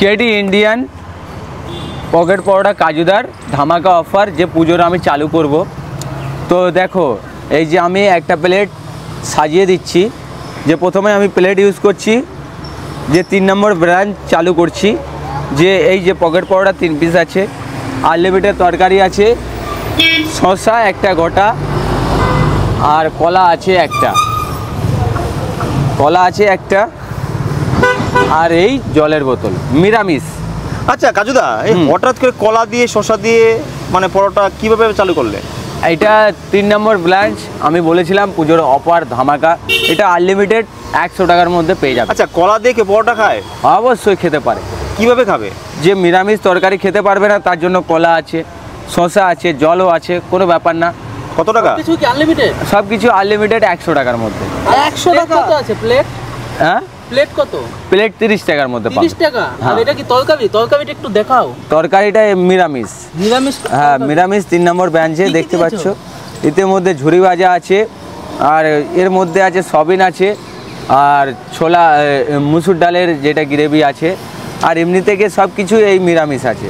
KD Indian pocket পরোটা কাজুদার ধামাকা offer যে পুজোর আমি চালু করব। তো দেখো এই যে আমি একটা প্লেট সাজিয়ে দিচ্ছি, যে প্রথমে আমি প্লেট ইউজ করছি, যে 3 নম্বর ব্রাঞ্চ চালু করছি, যে এই যে পকেট পরোটা 3 পিস আছে, আনলিমিটেড তরকারি আছে, শসা একটা গোটা, আর কলা আছে একটা, আর এই জলের বোতল নিরামিষ। আচ্ছা কাজুদা, এই হঠাৎ করে কলা দিয়ে শসা দিয়ে মানে পরোটা কিভাবে চালু করলে? এটা 3 নম্বর ব্রাঞ্চ, আমি বলেছিলাম পুজোর অফার ধামাকা, এটা আনলিমিটেড 100 টাকার মধ্যে পেয়ে যাবে। আচ্ছা, কলা দিয়ে কে পরোটা খায়? অবশ্যই খেতে পারে। কিভাবে খাবে? যে নিরামিষ তরকারি খেতে পারবে না তার জন্য কলা আছে, শসা আছে, জলও আছে, কোনো ব্যাপার না। কত টাকা? কিছু কি আনলিমিটেড? সব কিছু আনলিমিটেড 100 টাকার মধ্যে। 100 টাকা কত আছে প্লেট? হ্যাঁ, প্লেট কত? প্লেট 30 টাকার মধ্যে পাবে। 30 টাকা? আর এটা কি তরকারি? তরকারিটা একটু দেখাও। তরকারিটা নিরামিষ। নিরামিষ? হ্যাঁ, নিরামিষ 3 নম্বর ব্রাঞ্চে দেখতে পাচ্ছ। এর মধ্যে ঝুরি ভাজা আছে, আর এর মধ্যে আছে সয়াবিন আছে, আর ছোলা মুসুর ডালের যেটা গ্রেভি আছে, আর এমনি থেকে সব কিছু এই নিরামিষ আছে।